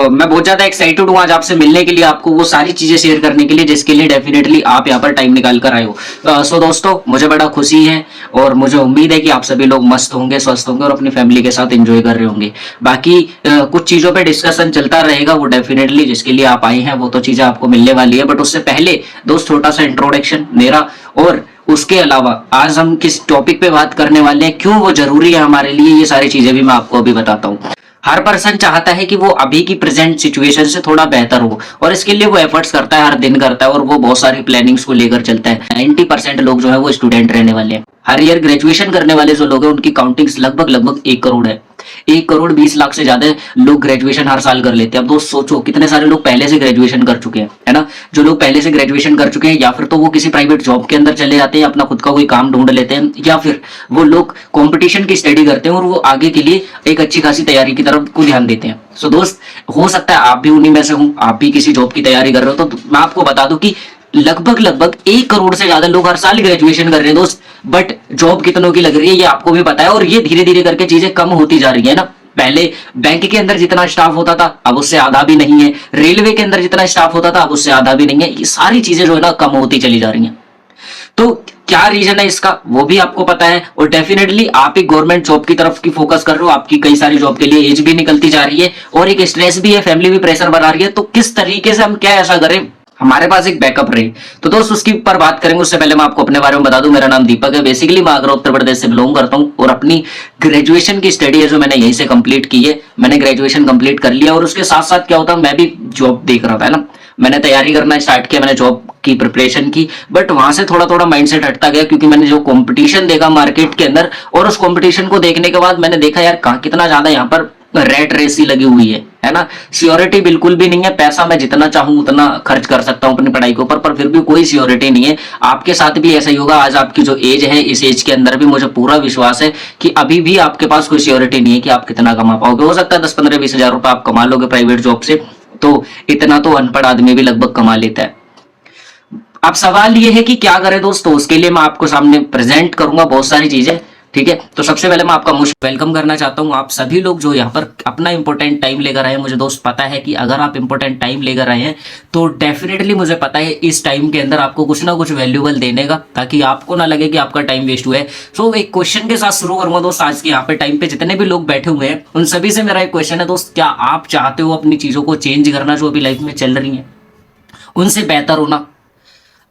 मैं बहुत ज्यादा एक्साइटेड हूँ आज आपसे मिलने के लिए, आपको वो सारी चीजें शेयर करने के लिए जिसके लिए डेफिनेटली आप यहाँ पर टाइम निकाल कर आए हो। सो दोस्तों, मुझे बड़ा खुशी है और मुझे उम्मीद है कि आप सभी लोग मस्त होंगे, स्वस्थ होंगे और अपनी फैमिली के साथ एंजॉय कर रहे होंगे। बाकी कुछ चीजों पे डिस्कशन चलता रहेगा, वो डेफिनेटली जिसके लिए आप आए हैं वो तो चीजें आपको मिलने वाली है। बट उससे पहले दोस्त छोटा सा इंट्रोडक्शन मेरा, और उसके अलावा आज हम किस टॉपिक पे बात करने वाले हैं, क्यों वो जरूरी है हमारे लिए, ये सारी चीजें भी मैं आपको अभी बताता हूँ। हर पर्सन चाहता है कि वो अभी की प्रेजेंट सिचुएशन से थोड़ा बेहतर हो, और इसके लिए वो एफर्ट्स करता है, हर दिन करता है, और वो बहुत सारी प्लानिंग्स को लेकर चलता है। 90% लोग जो है वो स्टूडेंट रहने वाले हैं। हर ईयर ग्रेजुएशन करने वाले जो लोग हैं उनकी काउंटिंग्स लगभग लगभग 1 करोड़ है। 1 करोड़ 20 लाख से ज्यादा लोग ग्रेजुएशन हर साल कर लेते हैं। अब दोस्त सोचो कितने सारे लोग पहले से ग्रेजुएशन कर चुके हैं, है ना। जो लोग पहले से ग्रेजुएशन कर चुके हैं, या फिर तो वो किसी प्राइवेट जॉब के अंदर चले जाते हैं, अपना खुद का कोई काम ढूंढ लेते हैं, या फिर वो लोग कंपटीशन की स्टडी करते हैं और वो आगे के लिए एक अच्छी खासी तैयारी की तरफ को ध्यान देते हैं। सो दोस्त, हो सकता है आप भी उन्हीं में से हूं, आप भी किसी जॉब की तैयारी कर रहे हो। तो मैं आपको बता दूं कि लगभग 1 करोड़ से ज्यादा लोग हर साल ग्रेजुएशन कर रहे हैं दोस्त। बट जॉब कितनों की लग रही है ये आपको भी पता है, और ये धीरे धीरे करके चीजें कम होती जा रही है ना। पहले बैंक के अंदर जितना स्टाफ होता था अब उससे आधा भी नहीं है, रेलवे के अंदर जितना स्टाफ होता था अब उससे आधा भी नहीं है। ये सारी चीजें जो है ना कम होती चली जा रही हैं। तो क्या रीजन है इसका वो भी आपको पता है, और डेफिनेटली आप एक गवर्नमेंट जॉब की तरफ की फोकस कर रहे हो। आपकी कई सारी जॉब के लिए एज भी निकलती जा रही है, और एक स्ट्रेस भी है, फैमिली भी प्रेशर बना रही है। तो किस तरीके से हम क्या ऐसा करें हमारे पास एक बैकअप रहे। तो दोस्त उसकी पर बात करेंगे। उससे पहले मैं आपको अपने बारे में बता दूं, मेरा नाम दीपक है। बेसिकली मैं आगरा उत्तर प्रदेश से बिलोंग करता हूं, और अपनी ग्रेजुएशन की स्टडी है जो मैंने यहीं से कंप्लीट की है। मैंने ग्रेजुएशन कंप्लीट कर लिया, और उसके साथ साथ क्या होता, मैं भी जॉब देख रहा था ना। मैंने तैयारी करना स्टार्ट किया, मैंने जॉब की प्रिपरेशन की, बट वहां से थोड़ा थोड़ा माइंडसेट हटता गया, क्योंकि मैंने जो कंपटीशन देखा मार्केट के अंदर, और उस कंपटीशन को देखने के बाद मैंने देखा यार कहाँ कितना ज्यादा यहाँ पर रेट रेस ही लगी हुई है ना। सियोरिटी बिल्कुल भी नहीं है। पैसा मैं जितना चाहूं उतना खर्च कर सकता हूं अपनी पढ़ाई के ऊपर, पर फिर भी कोई सियोरिटी नहीं है। आपके साथ भी ऐसा ही होगा। आज आपकी जो एज है, इस एज के अंदर भी मुझे पूरा विश्वास है कि अभी भी आपके पास कोई सियोरिटी नहीं है कि आप कितना कमा पाओगे। हो सकता है 10-15-20 हजार रुपए आप कमा लोगे प्राइवेट जॉब से, तो इतना तो अनपढ़ आदमी भी लगभग कमा लेता है। अब सवाल ये है कि क्या करें दोस्तों। उसके लिए मैं आपको सामने प्रेजेंट करूंगा बहुत सारी चीजें, ठीक है। तो सबसे पहले मैं आपका मोस्ट वेलकम करना चाहता हूं। आप सभी लोग जो यहाँ पर अपना इंपॉर्टेंट टाइम लेकर आए हैं, मुझे दोस्त पता है कि अगर आप इंपॉर्टेंट टाइम लेकर आए हैं तो डेफिनेटली मुझे पता है इस टाइम के अंदर आपको कुछ ना कुछ वैल्यूबल देने का, ताकि आपको ना लगे कि आपका टाइम वेस्ट हुआ है। सो एक क्वेश्चन के साथ शुरू करूंगा दोस्त। आज के यहाँ पे टाइम पे जितने भी लोग बैठे हुए हैं उन सभी से मेरा एक क्वेश्चन है दोस्त, क्या आप चाहते हो अपनी चीजों को चेंज करना जो अभी लाइफ में चल रही है उनसे बेहतर होना।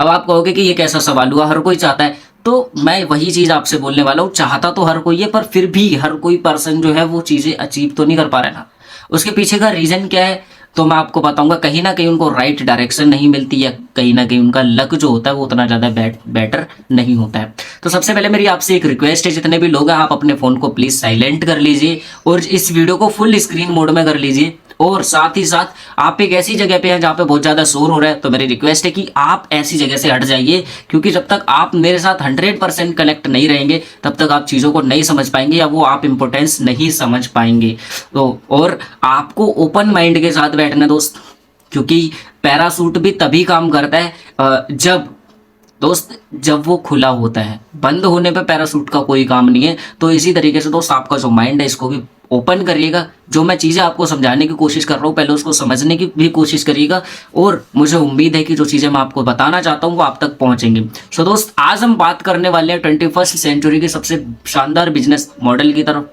अब आप कहोगे कि ये कैसा सवाल हुआ, हर कोई चाहता है। तो मैं वही चीज आपसे बोलने वाला हूँ, चाहता तो हर कोई है, पर फिर भी हर कोई पर्सन जो है वो चीजें अचीव तो नहीं कर पा रहा है ना। उसके पीछे का रीजन क्या है तो मैं आपको बताऊंगा। कहीं ना कहीं उनको राइट डायरेक्शन नहीं मिलती, या कहीं ना कहीं उनका लक जो होता है वो उतना ज्यादा बेटर नहीं होता है। तो सबसे पहले मेरी आपसे एक रिक्वेस्ट है, जितने भी लोग हैं आप अपने फोन को प्लीज साइलेंट कर लीजिए, और इस वीडियो को फुल स्क्रीन मोड में कर लीजिए, और साथ ही साथ आप एक ऐसी जगह पे हैं जहाँ पे बहुत ज्यादा शोर हो रहा है। तो मेरी रिक्वेस्ट है कि आप ऐसी जगह से हट जाइए, क्योंकि जब तक आप मेरे साथ 100% कनेक्ट नहीं रहेंगे तब तक आप चीजों को नहीं समझ पाएंगे, या वो आप इंपॉर्टेंस नहीं समझ पाएंगे। तो और आपको ओपन माइंड के साथ बैठना दोस्त, क्योंकि पैरासूट भी तभी काम करता है जब वो खुला होता है। बंद होने पे पैरासूट का कोई काम नहीं है। तो इसी तरीके से दोस्त आपका जो माइंड है इसको भी ओपन करिएगा। जो मैं चीज़ें आपको समझाने की कोशिश कर रहा हूँ पहले उसको समझने की भी कोशिश करिएगा, और मुझे उम्मीद है कि जो चीज़ें मैं आपको बताना चाहता हूँ वो आप तक पहुँचेंगी। सो दोस्त, आज हम बात करने वाले हैं 21st सेंचुरी के सबसे शानदार बिजनेस मॉडल की तरफ।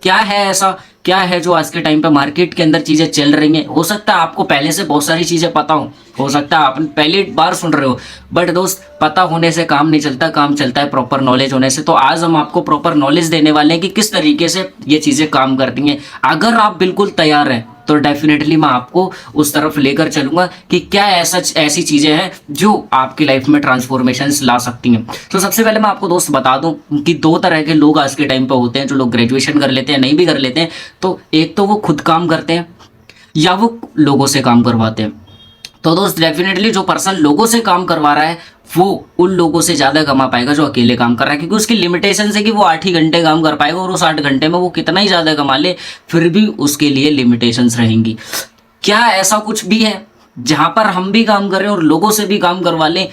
क्या है ऐसा, क्या है जो आज के टाइम पे मार्केट के अंदर चीजें चल रही हैं। हो सकता है आपको पहले से बहुत सारी चीजें पता हो सकता है आप पहली बार सुन रहे हो, बट दोस्त पता होने से काम नहीं चलता, काम चलता है प्रॉपर नॉलेज होने से। तो आज हम आपको प्रॉपर नॉलेज देने वाले हैं कि किस तरीके से ये चीजें काम करती हैं। अगर आप बिल्कुल तैयार हैं तो डेफिनेटली मैं आपको उस तरफ लेकर चलूंगा कि क्या ऐसी चीजें हैं जो आपकी लाइफ में ट्रांसफॉर्मेशंस ला सकती हैं। तो सबसे पहले मैं आपको दोस्त बता दूं कि 2 तरह के लोग आज के टाइम पे होते हैं। जो लोग ग्रेजुएशन कर लेते हैं, नहीं भी कर लेते हैं, तो एक तो वो खुद काम करते हैं या वो लोगों से काम करवाते हैं। तो दोस्त डेफिनेटली जो पर्सन लोगों से काम करवा रहा है वो उन लोगों से ज्यादा कमा पाएगा जो अकेले काम कर रहा है, क्योंकि उसकी लिमिटेशन है कि वो 8 ही घंटे काम कर पाएगा, और उस 8 घंटे में वो कितना ही ज्यादा कमा ले फिर भी उसके लिए लिमिटेशंस रहेंगी। क्या ऐसा कुछ भी है जहां पर हम भी काम कर रहे हैं और लोगों से भी काम करवा लें?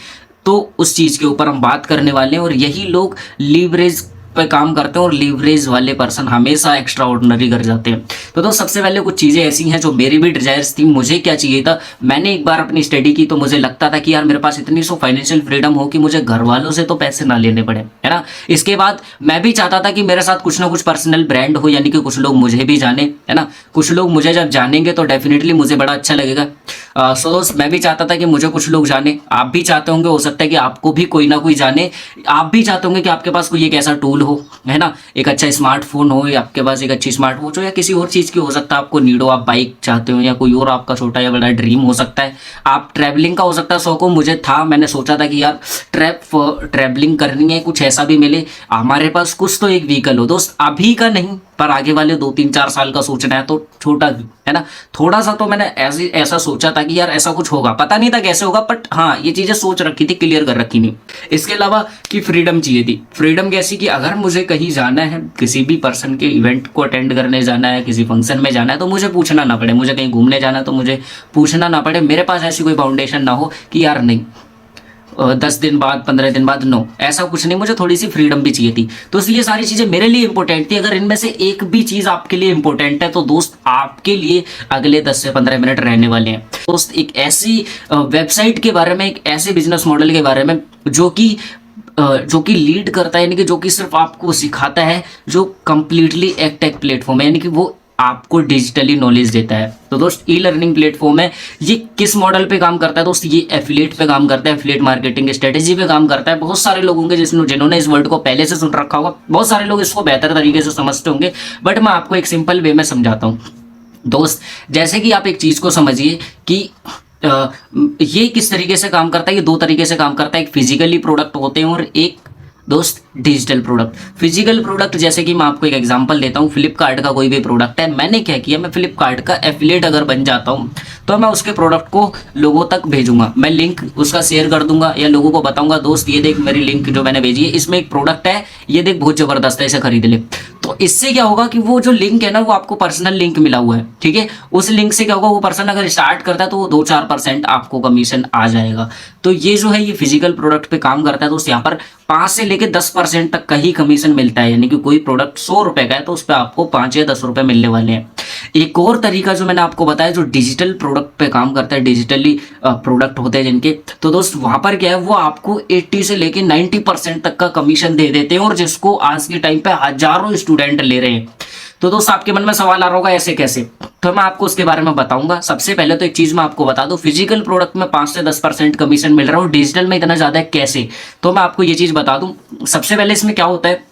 तो उस चीज के ऊपर हम बात करने वाले हैं, और यही लोग लीवरेज पे काम करते हैं और लीवरेज वाले पर्सन हमेशा एक्स्ट्रा ऑर्डिनरी कर जाते हैं। तो दोस्त सबसे पहले कुछ चीज़ें ऐसी हैं जो मेरी भी डिजायर्स थी, मुझे क्या चाहिए था, मैंने एक बार अपनी स्टडी की तो मुझे लगता था कि यार मेरे पास इतनी सो फाइनेंशियल फ्रीडम हो कि मुझे घर वालों से तो पैसे ना लेने पड़े, है ना। इसके बाद मैं भी चाहता था कि मेरे साथ कुछ ना कुछ पर्सनल ब्रांड हो, यानी कि कुछ लोग मुझे भी जाने, है ना। कुछ लोग मुझे जब जानेंगे तो डेफिनेटली मुझे बड़ा अच्छा लगेगा। सो दोस्त मैं भी चाहता था कि मुझे कुछ लोग जाने, आप भी चाहते होंगे, हो सकता है कि आपको भी कोई ना कोई जाने। आप भी चाहते होंगे कि आपके पास कोई एक ऐसा टूल हो, है ना, एक अच्छा स्मार्टफोन हो, या आपके पास एक अच्छी स्मार्ट वॉच हो, या किसी और चीज़ की हो सकता है आपको नीड हो, आप बाइक चाहते हो, या कोई और आपका छोटा या बड़ा ड्रीम हो सकता है। आप ट्रैवलिंग का हो सकता है शौक हो, मुझे था, मैंने सोचा था कि यार ट्रैवलिंग करनी है, कुछ ऐसा भी मिले हमारे पास, कुछ तो एक व्हीकल हो। दोस्त अभी का नहीं पर आगे वाले 2-3-4 साल का सोचना है तो छोटा, है ना, थोड़ा सा तो मैंने ऐसा सोचा था कि यार ऐसा कुछ होगा, पता नहीं था कैसे होगा, बट हाँ ये चीजें सोच रखी थी, क्लियर कर रखी नहीं। इसके अलावा कि फ्रीडम चाहिए थी। फ्रीडम कैसी कि अगर मुझे कहीं जाना है, किसी भी पर्सन के इवेंट को अटेंड करने जाना है, किसी फंक्शन में जाना है, तो मुझे पूछना ना पड़े, मुझे कहीं घूमने जाना है तो मुझे पूछना ना पड़े, मेरे पास ऐसी कोई फाउंडेशन ना हो कि यार नहीं 10 दिन बाद 15 दिन बाद, नो, ऐसा कुछ नहीं। मुझे थोड़ी सी फ्रीडम भी चाहिए थी। तो ये सारी चीजें मेरे लिए इंपॉर्टेंट थी। अगर इनमें से एक भी चीज आपके लिए इंपॉर्टेंट है तो दोस्त आपके लिए अगले 10 से 15 मिनट रहने वाले हैं। दोस्त एक ऐसी वेबसाइट के बारे में, एक ऐसे बिजनेस मॉडल के बारे में जो कि लीड करता है, यानी कि जो कि सिर्फ आपको सिखाता है, जो कंप्लीटली एक टेक प्लेटफॉर्म है, यानी कि वो आपको डिजिटली नॉलेज देता है। तो दोस्त ई लर्निंग प्लेटफॉर्म है। ये किस मॉडल पे काम करता है दोस्त, ये एफिलिएट पे काम करता है, एफिलिएट मार्केटिंग स्ट्रेटेजी पे काम करता है। बहुत सारे लोग होंगे जिन्होंने इस वर्ड को पहले से सुन रखा होगा, बहुत सारे लोग इसको बेहतर तरीके से समझते होंगे, बट मैं आपको एक सिंपल वे में समझाता हूँ। दोस्त जैसे कि आप एक चीज को समझिए कि ये किस तरीके से काम करता है। ये दो तरीके से काम करता है, एक फिजिकली प्रोडक्ट होते हैं और एक दोस्त डिजिटल प्रोडक्ट। फिजिकल प्रोडक्ट जैसे कि मैं आपको एक एग्जांपल देता हूँ, फ्लिपकार्ट का कोई भी प्रोडक्ट है, मैंने क्या किया, मैं फ्लिपकार्ट का एफिलिएट अगर बन जाता हूँ तो मैं उसके प्रोडक्ट को लोगों तक भेजूंगा, मैं लिंक उसका शेयर कर दूंगा या लोगों को बताऊंगा, दोस्त ये देख मेरी लिंक जो मैंने भेजी है, इसमें एक प्रोडक्ट है, ये देख बहुत जबरदस्त है, इसे खरीद ले। तो इससे क्या होगा कि वो जो लिंक है ना, वो आपको पर्सनल लिंक मिला हुआ है, ठीक है। उस लिंक से क्या होगा, वो पर्सन अगर स्टार्ट करता है तो वो 2-4% आपको कमीशन आ जाएगा। तो ये जो है ये फिजिकल प्रोडक्ट पे काम करता है। तो यहाँ पर 5 से लेके 10% तक का ही कमीशन मिलता है, यानी कि कोई प्रोडक्ट 100 रुपए का है तो उस पर आपको 5 या 10 रुपए मिलने वाले हैं। एक और तरीका जो मैंने आपको बताया, जो डिजिटल प्रोडक्ट पे काम करता है, डिजिटली प्रोडक्ट होते हैं जिनके, तो दोस्त वहां पर क्या है, वो आपको 80 से लेके 90% तक का कमीशन दे देते हैं, और जिसको आज के टाइम पे हजारों स्टूडेंट ले रहे हैं। तो दोस्त आपके मन में सवाल आ रहा होगा ऐसे कैसे, तो मैं आपको उसके बारे में बताऊंगा। सबसे पहले तो एक चीज मैं आपको बता दूं, फिजिकल प्रोडक्ट में 5 से 10% कमीशन मिल रहा है और डिजिटल में इतना ज्यादा है, कैसे, तो मैं आपको ये चीज बता दूं। सबसे पहले इसमें क्या होता है,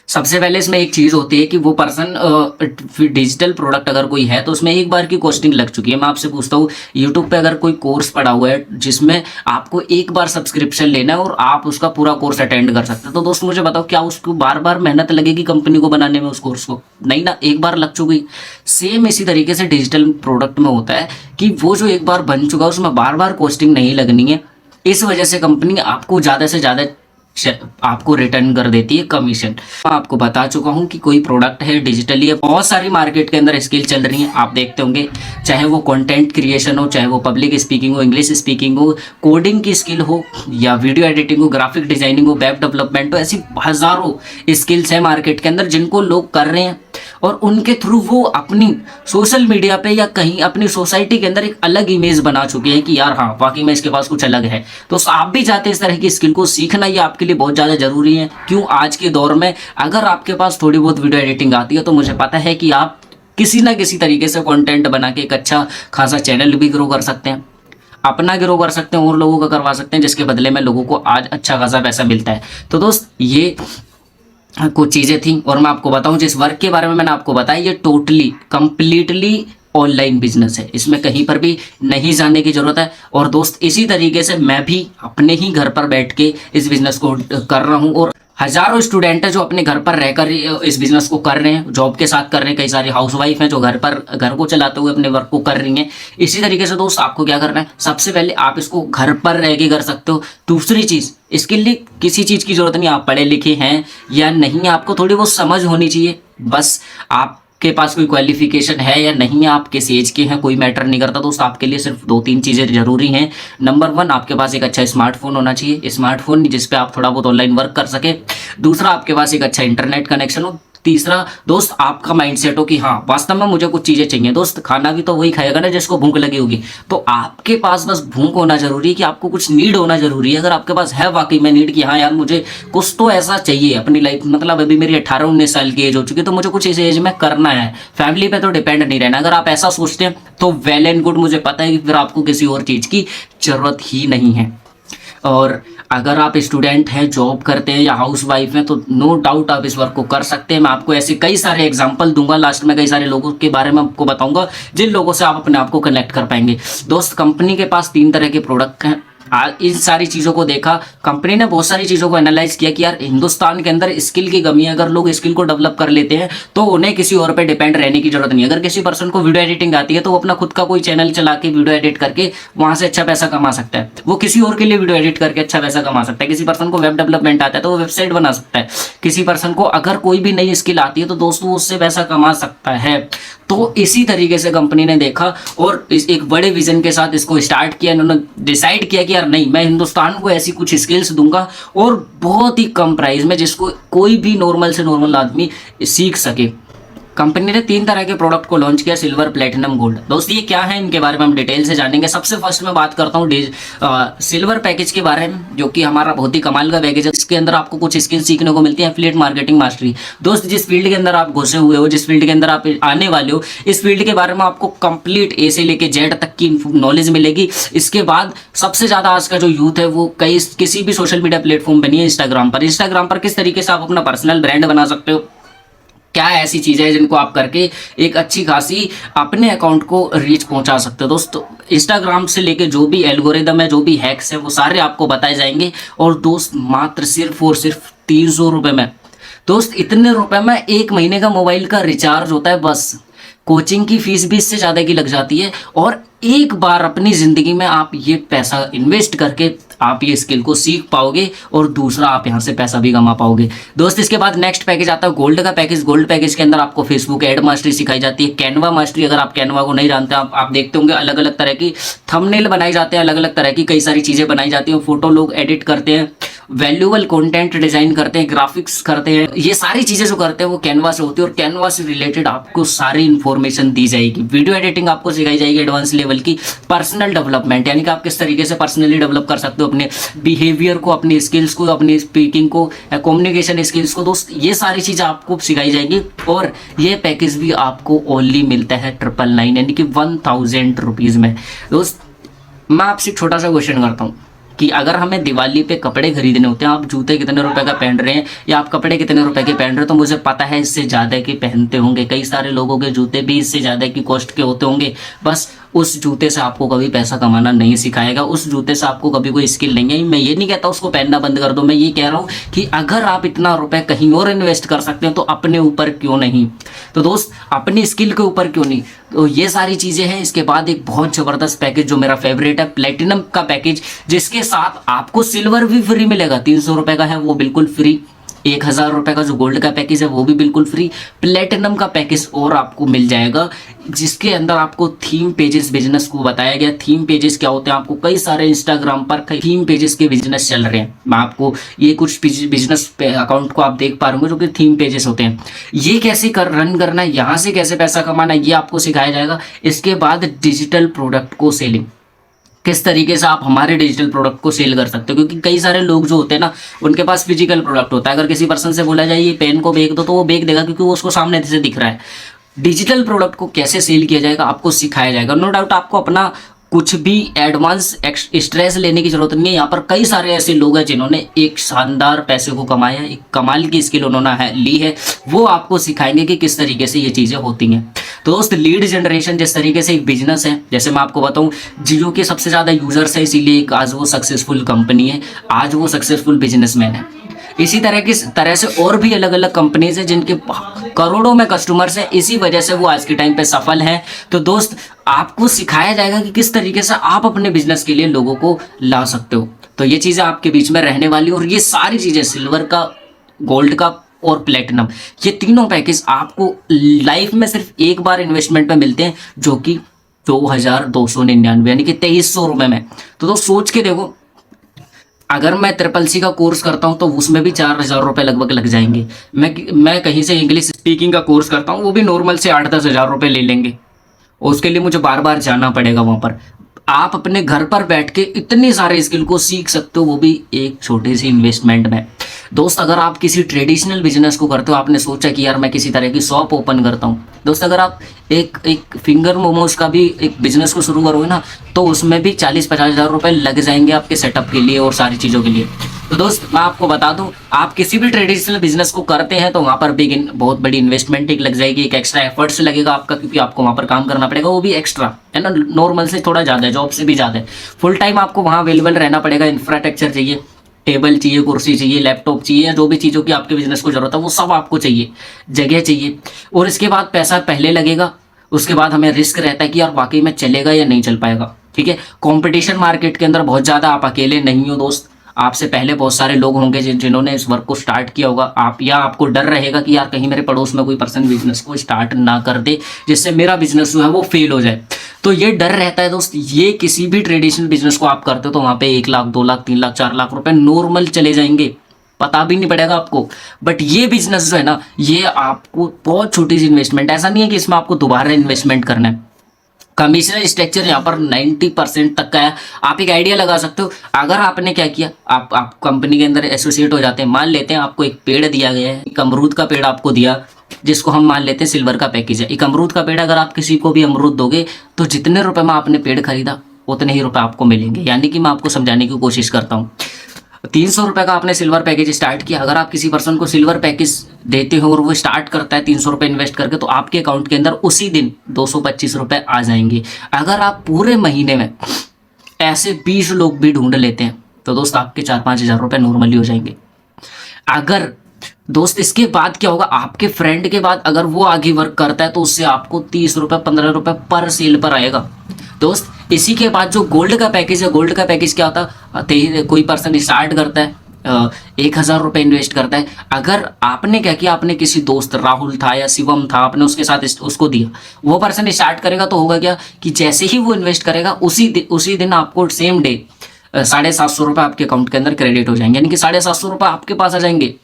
सबसे पहले इसमें एक चीज होती है कि वो पर्सन डिजिटल प्रोडक्ट अगर कोई है तो उसमें एक बार की कॉस्टिंग लग चुकी है। मैं आपसे पूछता हूँ, यूट्यूब पे अगर कोई कोर्स पड़ा हुआ है जिसमें आपको एक बार सब्सक्रिप्शन लेना है और आप उसका पूरा कोर्स अटेंड कर सकते हैं, तो दोस्त मुझे बताओ क्या उसको बार बार मेहनत लगेगी कंपनी को बनाने में उस कोर्स को? नहीं ना, एक बार लग चुकी। सेम इसी तरीके से डिजिटल प्रोडक्ट में होता है कि वो जो एक बार बन चुका है उसमें बार बार कॉस्टिंग नहीं लगनी है। इस वजह से कंपनी आपको ज्यादा से ज्यादा आपको रिटर्न कर देती है कमीशन। मैं आपको बता चुका हूं कि कोई प्रोडक्ट है डिजिटली है, बहुत सारी मार्केट के अंदर स्किल चल रही हैं, आप देखते होंगे, चाहे वो कंटेंट क्रिएशन हो, चाहे वो पब्लिक स्पीकिंग हो, इंग्लिश स्पीकिंग हो, कोडिंग की स्किल हो, या वीडियो एडिटिंग हो, ग्राफिक डिजाइनिंग हो, वेब डेवलपमेंट हो, ऐसी हजारों स्किल्स है मार्केट के अंदर जिनको लोग कर रहे हैं, और उनके थ्रू वो अपनी सोशल मीडिया पे या कहीं अपनी सोसाइटी के अंदर एक अलग इमेज बना चुके हैं कि यार हाँ वाकई में इसके पास कुछ अलग है। तो आप भी चाहते हैं इस तरह की स्किल को सीखना, ये आपके लिए बहुत ज़्यादा जरूरी है। क्यों, आज के दौर में अगर आपके पास थोड़ी बहुत वीडियो एडिटिंग आती है तो मुझे पता है कि आप किसी ना किसी तरीके से कंटेंट बना के एक अच्छा खासा चैनल भी ग्रो कर सकते हैं, अपना ग्रो कर सकते हैं और लोगों का करवा सकते हैं, जिसके बदले में लोगों को आज अच्छा खासा पैसा मिलता है। तो दोस्त ये कुछ चीज़ें थी, और मैं आपको बताऊं जिस वर्क के बारे में मैंने आपको बताया, ये टोटली कंप्लीटली ऑनलाइन बिजनेस है, इसमें कहीं पर भी नहीं जाने की जरूरत है। और दोस्त इसी तरीके से मैं भी अपने ही घर पर बैठ के इस बिजनेस को कर रहा हूँ, और हजारों स्टूडेंट है जो अपने घर पर रहकर इस बिजनेस को कर रहे हैं, जॉब के साथ कर रहे हैं, कई सारी हाउसवाइफ हैं जो घर को चलाते हुए अपने वर्क को कर रही हैं। इसी तरीके से दोस्त आपको क्या करना है, सबसे पहले आप इसको घर पर रह के कर सकते हो। दूसरी चीज, इसके लिए किसी चीज की जरूरत नहीं, आप पढ़े लिखे हैं या नहीं, आपको थोड़ी बहुत समझ होनी चाहिए, बस आप के पास कोई क्वालिफिकेशन है या नहीं है, आप किस एज के हैं, कोई मैटर नहीं करता दोस्त। आपके लिए सिर्फ 2-3 चीज़ें जरूरी हैं। नंबर 1, आपके पास एक अच्छा स्मार्टफोन होना चाहिए, स्मार्टफोन जिस पे आप थोड़ा बहुत ऑनलाइन वर्क कर सके। दूसरा, आपके पास एक अच्छा इंटरनेट कनेक्शन हो। तीसरा दोस्त, आपका माइंडसेट हो कि हाँ वास्तव में मुझे कुछ चीज़ें चाहिए। दोस्त, खाना भी तो वही खाएगा ना जिसको भूख लगी होगी। तो आपके पास बस भूख होना जरूरी है, कि आपको कुछ नीड होना जरूरी है। अगर आपके पास है वाकई में नीड कि हाँ यार मुझे कुछ तो ऐसा चाहिए अपनी लाइफ, मतलब अभी मेरी 18-19 साल की एज हो चुकी है, तो मुझे कुछ इस एज में करना है, फैमिली पे तो डिपेंड नहीं रहना। अगर आप ऐसा सोचते हैं तो वेल एंड गुड, मुझे पता है कि फिर आपको किसी और चीज़ की जरूरत ही नहीं है। और अगर आप स्टूडेंट हैं, जॉब करते हैं या हाउस वाइफ हैं, तो नो डाउट आप इस वर्क को कर सकते हैं। मैं आपको ऐसे कई सारे एग्जांपल दूंगा, लास्ट में कई सारे लोगों के बारे में आपको बताऊंगा जिन लोगों से आप अपने आप को कनेक्ट कर पाएंगे। दोस्त, कंपनी के पास 3 तरह के प्रोडक्ट हैं। इन सारी चीज़ों को देखा, कंपनी ने बहुत सारी चीज़ों को एनालाइज किया कि यार हिंदुस्तान के अंदर स्किल की कमी है। अगर लोग स्किल को डेवलप कर लेते हैं तो उन्हें किसी और पे डिपेंड रहने की जरूरत नहीं है। अगर किसी पर्सन को वीडियो एडिटिंग आती है तो वो अपना खुद का कोई चैनल चला के वीडियो एडिट करके वहां से अच्छा पैसा कमा सकता है। वो किसी और के लिए वीडियो एडिट करके अच्छा पैसा कमा सकता है। किसी पर्सन को वेब डेवलपमेंट आता है तो वो वेबसाइट बना सकता है। किसी पर्सन को अगर कोई भी नई स्किल आती है तो दोस्तों उससे पैसा कमा सकता है। तो इसी तरीके से कंपनी ने देखा और एक बड़े विजन के साथ इसको स्टार्ट किया। इन्होंने डिसाइड किया कि यार नहीं, मैं हिंदुस्तान को ऐसी कुछ स्किल्स दूंगा और बहुत ही कम प्राइस में, जिसको कोई भी नॉर्मल से नॉर्मल आदमी सीख सके। कंपनी ने 3 तरह के प्रोडक्ट को लॉन्च किया, सिल्वर, प्लेटिनम, गोल्ड। दोस्त, ये क्या है, इनके बारे में हम डिटेल से जानेंगे। सबसे फर्स्ट मैं बात करता हूँ सिल्वर पैकेज के बारे में, जो कि हमारा बहुत ही कमाल का पैकेज है। इसके अंदर आपको कुछ स्किल सीखने को मिलती है, एफिलिएट मार्केटिंग मास्टरी। दोस्त, जिस फील्ड के अंदर आप घुसे हुए हो, जिस फील्ड के अंदर आप आने वाले हो, इस फील्ड के बारे में आपको कंप्लीट ए से लेके जेड तक की नॉलेज मिलेगी। इसके बाद सबसे ज्यादा आज का जो यूथ है वो किसी भी सोशल मीडिया प्लेटफॉर्म पर नहीं है, इंस्टाग्राम पर किस तरीके से आप अपना पर्सनल ब्रांड बना सकते हो, क्या ऐसी चीजें हैं जिनको आप करके एक अच्छी खासी अपने अकाउंट को रीच पहुंचा सकते हो। दोस्तों, इंस्टाग्राम से लेके जो भी एल्गोरिदम है, जो भी हैक्स है, वो सारे आपको बताए जाएंगे। और दोस्त, मात्र सिर्फ और सिर्फ 300 रुपए में, दोस्त इतने रुपए में 1 महीने का मोबाइल का रिचार्ज होता है बस। कोचिंग की फीस भी इससे ज़्यादा की लग जाती है। और एक बार अपनी ज़िंदगी में आप ये पैसा इन्वेस्ट करके आप ये स्किल को सीख पाओगे और दूसरा आप यहाँ से पैसा भी कमा पाओगे। दोस्त, इसके बाद नेक्स्ट पैकेज आता है गोल्ड का पैकेज। गोल्ड पैकेज के अंदर आपको फेसबुक एड मास्टरी सिखाई जाती है, कैनवा मास्टरी। अगर आप कैनवा को नहीं जानते, आप देखते होंगे अलग अलग तरह की थंबनेल बनाई जाते हैं, अलग अलग तरह की कई सारी चीज़ें बनाई जाती हैं, फोटो लोग एडिट करते हैं, वैल्यूएबल कंटेंट डिजाइन करते हैं, ग्राफिक्स करते हैं। ये सारी चीजें जो करते हैं वो कैनवा से होती है और कैनवा से रिलेटेड आपको सारी इंफॉर्मेशन दी जाएगी। वीडियो एडिटिंग आपको सिखाई जाएगी एडवांस लेवल की, पर्सनल डेवलपमेंट यानी कि आप किस तरीके से पर्सनली डेवलप कर सकते हो अपने बिहेवियर को, अपनी स्किल्स को, अपनी स्पीकिंग को, कम्युनिकेशन स्किल्स को। दोस्त, ये सारी चीजें आपको सिखाई जाएगी और ये पैकेज भी आपको ओनली मिलता है 999 यानी कि 1000 रुपीज में। दोस्त, मैं आपसे एक छोटा सा क्वेश्चन करता हूँ कि अगर हमें दिवाली पे कपड़े खरीदने होते हैं, आप जूते कितने रुपए का पहन रहे हैं या आप कपड़े कितने रुपए के पहन रहे हैं, तो मुझे पता है इससे ज़्यादा के पहनते होंगे। कई सारे लोगों के जूते भी इससे ज़्यादा की कॉस्ट के होते होंगे। बस उस जूते से आपको कभी पैसा कमाना नहीं सिखाएगा, उस जूते से आपको कभी कोई स्किल नहीं है। मैं ये नहीं कहता उसको पहनना बंद कर दो, मैं ये कह रहा हूँ कि अगर आप इतना रुपए कहीं और इन्वेस्ट कर सकते हैं तो अपने ऊपर क्यों नहीं। तो दोस्त, अपनी स्किल के ऊपर क्यों नहीं। तो ये सारी चीज़ें हैं। इसके बाद एक बहुत ज़बरदस्त पैकेज जो मेरा फेवरेट है, प्लेटिनम का पैकेज, जिसके साथ आपको सिल्वर भी फ्री मिलेगा। 300 रुपए का है वो बिल्कुल फ्री, 1000 रुपए का जो गोल्ड का पैकेज है वो भी बिल्कुल फ्री, प्लेटिनम का पैकेज और आपको मिल जाएगा, जिसके अंदर आपको थीम पेजेस बिजनेस को बताया गया। थीम पेजेस क्या होते हैं, आपको कई सारे इंस्टाग्राम पर थीम पेजेस के बिजनेस चल रहे हैं। मैं आपको ये कुछ बिजनेस अकाउंट को आप देख पा रहे होंगे जो कि थीम पेजेस होते हैं। ये कैसे रन करना है, यहाँ से कैसे पैसा कमाना है, ये आपको सिखाया जाएगा। इसके बाद डिजिटल प्रोडक्ट को सेलिंग, किस तरीके से आप हमारे डिजिटल प्रोडक्ट को सेल कर सकते हो, क्योंकि कई सारे लोग जो होते हैं ना उनके पास फिजिकल प्रोडक्ट होता है। अगर किसी पर्सन से बोला जाए ये पेन को बेच दो तो वो बेच देगा, क्योंकि वो उसको सामने से दिख रहा है। डिजिटल प्रोडक्ट को कैसे सेल किया जाएगा आपको सिखाया जाएगा। नो डाउट आपको अपना कुछ भी एडवांस स्ट्रेस लेने की जरूरत नहीं है। यहाँ पर कई सारे ऐसे लोग हैं जिन्होंने एक शानदार पैसे को कमाया, एक कमाल की स्किल उन्होंने ली है, वो आपको सिखाएंगे कि किस तरीके से ये चीज़ें होती हैं। तो दोस्त, लीड जनरेशन जिस तरीके से एक बिजनेस है, जैसे मैं आपको बताऊं, जियो के सबसे ज़्यादा यूजर्स है, इसीलिए आज वो सक्सेसफुल कंपनी है, आज वो सक्सेसफुल बिजनेसमैन है। इसी तरह से और भी अलग अलग कंपनीज हैं जिनके करोड़ों में कस्टमर्स हैं, इसी वजह से वो आज के टाइम पे सफल हैं। तो दोस्त, आपको सिखाया जाएगा कि किस तरीके से आप अपने बिजनेस के लिए लोगों को ला सकते हो। तो ये चीज़ें आपके बीच में रहने वाली, और ये सारी चीज़ें सिल्वर का, गोल्ड का, और प्लेटिनम। ये तीनों पैकेज आपको लाइफ में सिर्फ एक बार इन्वेस्टमेंट में मिलते हैं, जो कि 2299 यानी कि 2300 रुपये में। तो सोच के देखो, अगर मैं ट्रिपल सी का कोर्स करता हूँ तो उसमें भी 4000 रुपये लगभग लग जाएंगे। मैं कहीं से इंग्लिश स्पीकिंग का कोर्स करता हूँ, वो भी नॉर्मल से 8-10 हज़ार रुपये ले लेंगे, और उसके लिए मुझे बार बार जाना पड़ेगा वहाँ पर। आप अपने घर पर बैठ के इतने सारे स्किल को सीख सकते हो, वो भी एक छोटी सी इन्वेस्टमेंट में। दोस्त, अगर आप किसी ट्रेडिशनल बिजनेस को करते हो, आपने सोचा कि यार मैं किसी तरह की शॉप ओपन करता हूँ, दोस्त अगर आप एक फिंगर मोमोज का भी एक बिजनेस को शुरू करोगे ना, तो उसमें भी 40-50 हज़ार रुपये लग जाएंगे आपके सेटअप के लिए और सारी चीज़ों के लिए। तो दोस्त मैं आपको बता दूं, आप किसी भी ट्रेडिशनल बिजनेस को करते हैं तो वहाँ पर भी बहुत बड़ी इन्वेस्टमेंट एक लग जाएगी, एक एक्स्ट्रा एफर्ट्स लगेगा आपका, क्योंकि आपको वहाँ पर काम करना पड़ेगा, वो भी एक्स्ट्रा है ना, नॉर्मल से थोड़ा ज़्यादा है, जॉब से भी ज़्यादा है। फुल टाइम आपको वहाँ अवेलेबल रहना पड़ेगा, इंफ्रास्ट्रक्चर चाहिए, टेबल चाहिए, कुर्सी चाहिए, लैपटॉप चाहिए, जो भी चीज़ों की आपके बिजनेस को जरूरत है वो सब आपको चाहिए, जगह चाहिए, और इसके बाद पैसा पहले लगेगा। उसके बाद हमें रिस्क रहता है कि यार वाकई में चलेगा या नहीं चल पाएगा। ठीक है, कंपटीशन मार्केट के अंदर बहुत ज़्यादा, आप अकेले नहीं हो दोस्त, आपसे पहले बहुत सारे लोग होंगे जिन्होंने इस वर्क को स्टार्ट किया होगा। आपको डर रहेगा कि यार कहीं मेरे पड़ोस में कोई पर्सन बिजनेस को स्टार्ट ना कर दे, जिससे मेरा बिजनेस जो है वो फेल हो जाए। तो ये डर रहता है दोस्त। ये किसी भी ट्रेडिशनल बिजनेस को आप करते हो तो वहाँ पे 1 लाख, 2 लाख, 3 लाख, 4 लाख रुपए नॉर्मल चले जाएंगे, पता भी नहीं पड़ेगा आपको। बट ये बिजनेस जो है ना, ये आपको बहुत छोटी सी इन्वेस्टमेंट, ऐसा नहीं है कि इसमें आपको दोबारा इन्वेस्टमेंट करना है। कमीशन स्ट्रक्चर यहाँ पर 90% तक का है। आप एक आइडिया लगा सकते हो, अगर आपने क्या किया, आप कंपनी के अंदर एसोसिएट हो जाते हैं, मान लेते हैं आपको एक पेड़ दिया गया है, एक अमरूद का पेड़ आपको दिया, जिसको हम मान लेते हैं सिल्वर का पैकेज है। एक अमरूद का पेड़, अगर आप किसी को भी अमरूद दोगे तो जितने रुपए में आपने पेड़ खरीदा उतने ही रुपए आपको मिलेंगे। यानी कि मैं आपको समझाने की कोशिश करता हूँ, 300 रुपये का आपने सिल्वर पैकेज स्टार्ट किया, अगर आप किसी पर्सन को सिल्वर पैकेज देते हो और वो स्टार्ट करता है 300 रुपये इन्वेस्ट करके, तो आपके अकाउंट के अंदर उसी दिन 225 रुपये आ जाएंगे। अगर आप पूरे महीने में ऐसे 20 लोग भी ढूंढ लेते हैं तो दोस्त आपके 4-5 हज़ार रुपये नॉर्मली हो जाएंगे। अगर दोस्त इसके बाद क्या होगा, आपके फ्रेंड के बाद अगर वो आगे वर्क करता है तो उससे आपको 30 रुपये, 15 रुपये पर सेल पर आएगा दोस्त। इसी के बाद जो गोल्ड का पैकेज है, गोल्ड का पैकेज क्या होता है, कोई पर्सन स्टार्ट करता है, 1000 रुपये इन्वेस्ट करता है। अगर आपने क्या किया, आपने किसी दोस्त, राहुल था या शिवम था, आपने उसके साथ उसको दिया, वो पर्सन स्टार्ट करेगा तो होगा क्या कि जैसे ही वो इन्वेस्ट करेगा उसी दिन आपको सेम डे 750 रुपये आपके अकाउंट के अंदर क्रेडिट हो जाएंगे, यानी कि 750 रुपये आपके पास आ जाएंगे।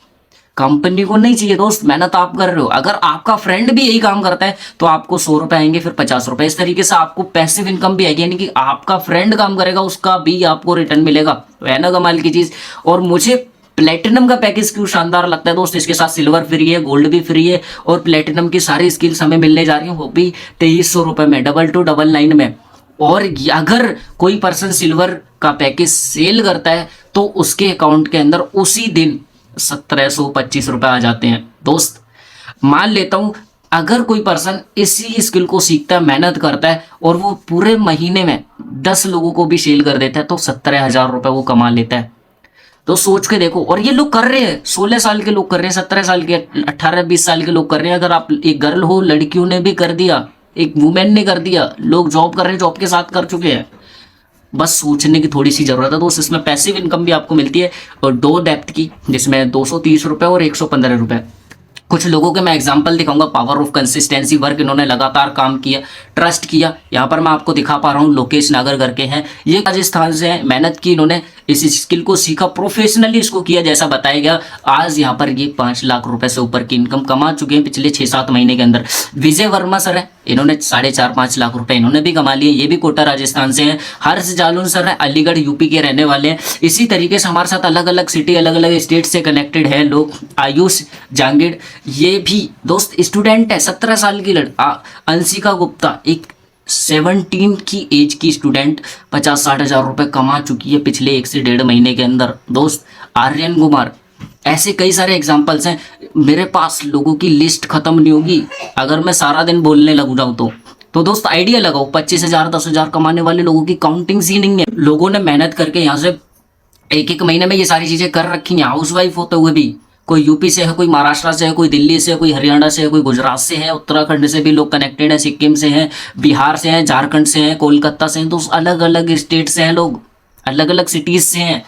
कंपनी को नहीं चाहिए दोस्त, मेहनत आप कर रहे हो। अगर आपका फ्रेंड भी यही काम करता है तो आपको 100 रुपये आएंगे, फिर 50 रुपये, इस तरीके से आपको पैसिव इनकम भी आएगी, यानी कि आपका फ्रेंड काम करेगा उसका भी आपको रिटर्न मिलेगा। तो है ना कमाल की चीज। और मुझे प्लेटिनम का पैकेज क्यों शानदार लगता है दोस्त, इसके साथ सिल्वर फ्री है, गोल्ड भी फ्री है, और प्लेटिनम की सारी स्किल्स हमें मिलने जा रही है, वो भी 2300 रुपये में, 2299 में। और अगर कोई पर्सन सिल्वर का पैकेज सेल करता है तो उसके अकाउंट के अंदर उसी दिन 1725 रुपये आ जाते हैं दोस्त। मान लेता हूं अगर कोई पर्सन इसी स्किल को सीखता है, मेहनत करता है, और वो पूरे महीने में 10 लोगों को भी सेल कर देता है तो 17,000 रुपये वो कमा लेता है। तो सोच के देखो, और ये लोग कर रहे हैं, 16 साल के लोग कर रहे हैं, 17 साल के, 18-20 साल के लोग कर रहे हैं। अगर आप एक गर्ल हो, लड़कियों ने भी कर दिया, एक वुमेन ने कर दिया, लोग जॉब कर रहे हैं, जॉब के साथ कर चुके हैं। बस सोचने की थोड़ी सी जरूरत है दोस्त। इसमें पैसिव इनकम भी आपको मिलती है, और 2 डेप्थ की, जिसमें 230 रुपये और 115 रुपये। कुछ लोगों के मैं एग्जांपल दिखाऊंगा, पावर ऑफ कंसिस्टेंसी वर्क, इन्होंने लगातार काम किया, ट्रस्ट किया। यहाँ पर मैं आपको दिखा पा रहा हूँ, लोकेश नागर करके हैं, ये राजस्थान से हैं, मेहनत की इन्होंने, इस स्किल को सीखा, प्रोफेशनली इसको किया जैसा बताया गया। आज यहाँ पर ये 5 लाख रुपए से ऊपर की इनकम कमा चुके हैं पिछले 6-7 महीने के अंदर। विजय वर्मा सर है, इन्होंने 4.5-5 लाख रुपए इन्होंने भी कमा लिए, ये भी कोटा राजस्थान से हैं। हर्ष जालून सर है, अलीगढ़ यूपी के रहने वाले हैं। इसी तरीके से हमारे साथ अलग अलग सिटी, अलग अलग स्टेट से कनेक्टेड है लोग। आयुष जांगिड़, ये भी दोस्त स्टूडेंट है, 17 साल की अंशिका गुप्ता, एक 17 की एज की स्टूडेंट, 50-60 हज़ार रुपये कमा चुकी है पिछले 1 से 1.5 महीने के अंदर दोस्त। आर्यन कुमार, ऐसे कई सारे एग्जांपल्स हैं। मेरे पास लोगों की लिस्ट खत्म नहीं होगी अगर मैं सारा दिन बोलने लग जाऊँ तो दोस्त आइडिया लगाओ, 25,000 10,000 कमाने वाले लोगों की काउंटिंग ही नहीं है। लोगों ने मेहनत करके यहाँ से 1-1 महीने में ये सारी चीज़ें कर रखी हैं, हाउस वाइफ होते हुए भी। कोई यूपी से है, कोई महाराष्ट्र से है, कोई दिल्ली से है, कोई हरियाणा से है, कोई गुजरात से है, उत्तराखंड से भी लोग कनेक्टेड है, सिक्किम से हैं, बिहार से हैं, झारखंड से हैं, कोलकाता से हैं, तो अलग अलग स्टेट से हैं लोग, अलग अलग सिटीज़ से हैं।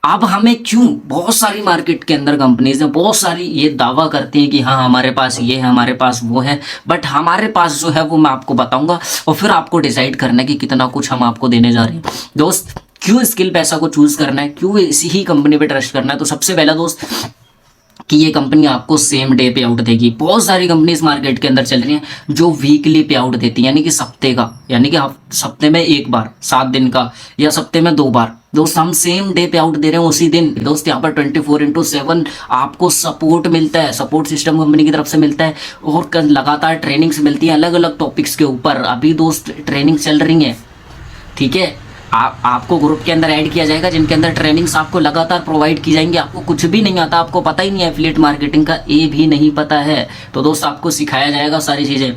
अब हमें क्यों, बहुत सारी मार्केट के अंदर कंपनीज हैं, बहुत सारी ये दावा करती हैं कि हाँ हमारे पास ये है, हमारे पास वो है, बट हमारे पास जो है वो मैं आपको बताऊंगा और फिर आपको डिसाइड करना है कि कितना कुछ हम आपको देने जा रहे हैं। दोस्त, क्यों स्किल पैसा को चूज करना है, क्यों इसी ही कंपनी पे ट्रस्ट करना है? तो सबसे पहला दोस्त कि ये कंपनी आपको सेम डे पे आउट देगी। बहुत सारी कंपनीज मार्केट के अंदर चल रही हैं जो वीकली पे आउट देती हैं, यानी कि सप्ते का, यानी कि सप्ते में एक बार 7 दिन का, या सप्ते में 2 बार। दोस्त हम सेम डे पे आउट दे रहे हैं उसी दिन। दोस्त यहाँ पर 24/7 आपको सपोर्ट मिलता है, सपोर्ट सिस्टम कंपनी की तरफ से मिलता है और लगातार ट्रेनिंग्स मिलती हैं अलग अलग टॉपिक्स के ऊपर। अभी दोस्त ट्रेनिंग चल रही है, ठीक है। आपको ग्रुप के अंदर ऐड किया जाएगा जिनके अंदर ट्रेनिंग्स आपको लगातार प्रोवाइड की जाएंगी। आपको कुछ भी नहीं आता, आपको पता ही नहीं है एफिलिएट मार्केटिंग का ए भी नहीं पता है, तो दोस्त आपको सिखाया जाएगा सारी चीज़ें।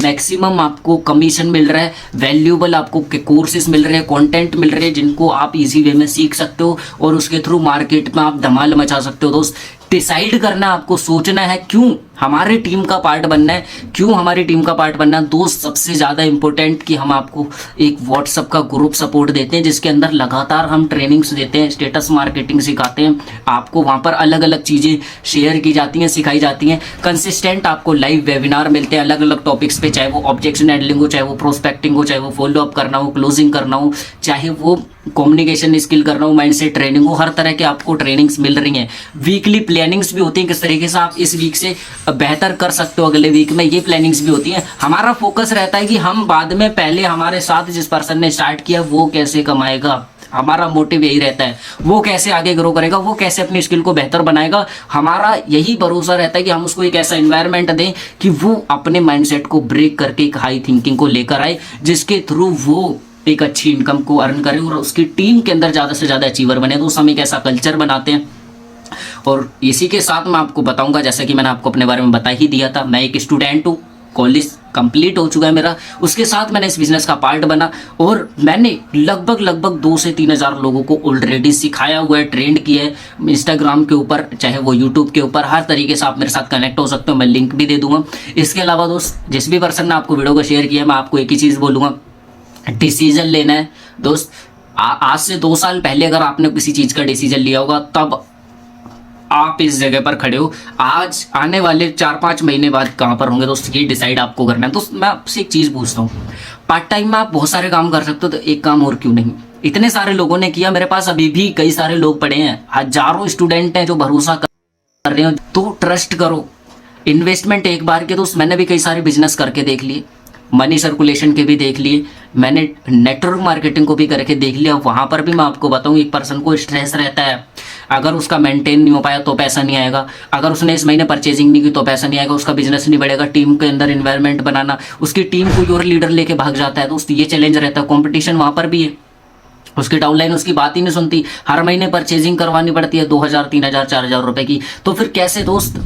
मैक्सिमम आपको कमीशन मिल रहा है, वैल्यूएबल आपको कोर्सेज मिल रहे हैं, कंटेंट मिल रहे हैं जिनको आप इजी वे में सीख सकते हो और उसके थ्रू मार्केट में आप धमाल मचा सकते हो। दोस्त डिसाइड करना, आपको सोचना है क्यों हमारी टीम का पार्ट बनना है, क्यों हमारी टीम का पार्ट बनना है। दोस्त सबसे ज़्यादा इंपॉर्टेंट कि हम आपको एक व्हाट्सअप का ग्रुप सपोर्ट देते हैं जिसके अंदर लगातार हम ट्रेनिंग्स देते हैं, स्टेटस मार्केटिंग सिखाते हैं आपको। वहाँ पर अलग अलग चीज़ें शेयर की जाती हैं, सिखाई जाती हैं। कंसिस्टेंट आपको लाइव वेबिनार मिलते हैं अलग अलग टॉपिक्स पे, चाहे वो ऑब्जेक्शन हैंडलिंग हो, चाहे वो प्रोस्पेक्टिंग हो, चाहे वो फॉलो अप करना हो, क्लोजिंग करना हो, चाहे वो कम्युनिकेशन स्किल करना हो, माइंडसेट ट्रेनिंग हो, हर तरह के आपको ट्रेनिंग्स मिल रही हैं। वीकली प्लानिंग्स भी होती हैं, किस तरीके से आप इस वीक से बेहतर कर सकते हो अगले वीक में, ये प्लानिंग्स भी होती हैं। हमारा फोकस रहता है कि हम बाद में, पहले हमारे साथ जिस पर्सन ने स्टार्ट किया वो कैसे कमाएगा, हमारा मोटिव यही रहता है। वो कैसे आगे ग्रो करेगा, वो कैसे अपनी स्किल को बेहतर बनाएगा, हमारा यही भरोसा रहता है कि हम उसको एक ऐसा एनवायरनमेंट दें कि वो अपने माइंडसेट को ब्रेक करके एक हाई थिंकिंग को लेकर आए, जिसके थ्रू वो एक अच्छी इनकम को अर्न करे और उसकी टीम के अंदर ज़्यादा से ज़्यादा अचीवर बने। तो हम एक ऐसा कल्चर बनाते हैं। और इसी के साथ मैं आपको बताऊंगा, जैसा कि मैंने आपको अपने बारे में बता ही दिया था, मैं एक स्टूडेंट हूँ, कॉलेज कंप्लीट हो चुका है मेरा, उसके साथ मैंने इस बिजनेस का पार्ट बना और मैंने लगभग 2 से 3 हज़ार लोगों को ऑलरेडी सिखाया हुआ है, ट्रेंड किया है इंस्टाग्राम के ऊपर, चाहे वो यूट्यूब के ऊपर। हर तरीके से आप मेरे साथ कनेक्ट हो सकते हो, मैं लिंक भी दे दूंगा। इसके अलावा दोस्त, जिस भी पर्सन ने आपको वीडियो को शेयर किया, मैं आपको एक ही चीज़ बोलूँगा, डिसीजन लेना है। दोस्त आज से 2 साल पहले अगर आपने किसी चीज़ का डिसीजन लिया होगा तब आप इस जगह पर खड़े हो। आज आने वाले 4-5 महीने बाद कहाँ पर होंगे दोस्त, ये डिसाइड आपको करना है। दोस्त मैं आपसे एक चीज़ पूछता हूँ, पार्ट टाइम में आप बहुत सारे काम कर सकते हो, तो एक काम और क्यों नहीं? इतने सारे लोगों ने किया, मेरे पास अभी भी कई सारे लोग पड़े हैं, हजारों स्टूडेंट हैं जो भरोसा कर रहे हो। तो ट्रस्ट करो, इन्वेस्टमेंट एक बार के। दोस्त मैंने भी कई सारे बिजनेस करके देख लिए, मनी सर्कुलेशन के भी देख लिए, मैंने नेटवर्क मार्केटिंग को भी करके देख लिया। वहाँ पर भी मैं आपको बताऊँ, एक पर्सन को स्ट्रेस रहता है, अगर उसका मेंटेन नहीं हो पाया तो पैसा नहीं आएगा, अगर उसने इस महीने परचेजिंग नहीं की तो पैसा नहीं आएगा, उसका बिजनेस नहीं बढ़ेगा। टीम के अंदर इन्वायरमेंट बनाना, उसकी टीम कोई और लीडर लेके भाग जाता है दोस्त, ये चैलेंज रहता है। कॉम्पिटिशन वहाँ पर भी है, उसकी डाउनलाइन उसकी बात ही नहीं सुनती, हर महीने परचेजिंग करवानी पड़ती है 2,000, 3,000, 4,000 रुपए की। तो फिर कैसे दोस्त,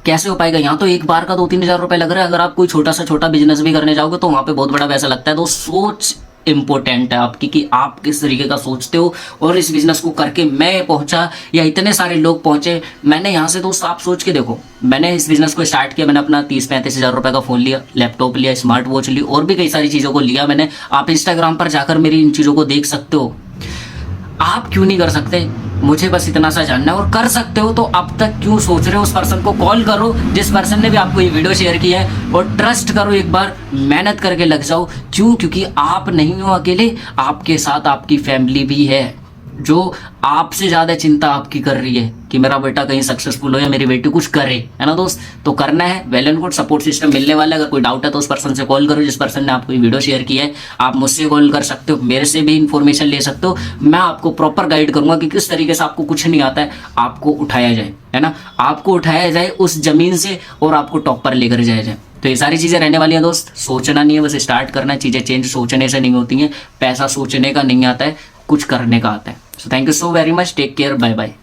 कैसे हो पाएगा? यहाँ तो एक बार का 2-3 हज़ार रुपए लग रहा है। अगर आप कोई छोटा बिजनेस भी करने जाओगे तो वहाँ पे बहुत बड़ा पैसा लगता है। तो सोच इंपॉर्टेंट है आपकी कि आप किस तरीके का सोचते हो। और इस बिजनेस को करके मैं पहुंचा या इतने सारे लोग पहुंचे, मैंने यहाँ से दोस्त आप सोच के देखो, मैंने इस बिजनेस को स्टार्ट किया, मैंने अपना 30-35 हज़ार रुपए का फ़ोन लिया, लैपटॉप लिया, स्मार्ट वॉच ली और भी कई सारी चीज़ों को लिया मैंने। आप इंस्टाग्राम पर जाकर मेरी इन चीज़ों को देख सकते हो। आप क्यों नहीं कर सकते? मुझे बस इतना सा जानना है। और कर सकते हो तो अब तक क्यों सोच रहे हो? उस पर्सन को कॉल करो जिस पर्सन ने भी आपको ये वीडियो शेयर किया है, और ट्रस्ट करो, एक बार मेहनत करके लग जाओ। क्यों? क्योंकि आप नहीं हो अकेले, आपके साथ आपकी फैमिली भी है जो आपसे ज़्यादा चिंता आपकी कर रही है कि मेरा बेटा कहीं सक्सेसफुल हो या मेरी बेटी कुछ करे, है ना दोस्त? तो करना है, well and good, support system मिलने वाला है। अगर कोई डाउट है तो उस पर्सन से कॉल करो जिस पर्सन ने आपको ये वीडियो शेयर किया है। आप मुझसे कॉल कर सकते हो, मेरे से भी इन्फॉर्मेशन ले सकते हो। मैं आपको प्रॉपर गाइड करूंगा कि किस तरीके से, आपको कुछ नहीं आता है, आपको उठाया जाए, है ना, आपको उठाया जाए उस जमीन से और आपको टॉप पर लेकर जाया जाए। तो ये सारी चीज़ें रहने वाली हैं दोस्त। सोचना नहीं है, बस स्टार्ट करना है। चीज़ें चेंज सोचने से नहीं होती हैं, पैसा सोचने का नहीं आता है, कुछ करने का आता है। So thank you so very much, take care, bye bye.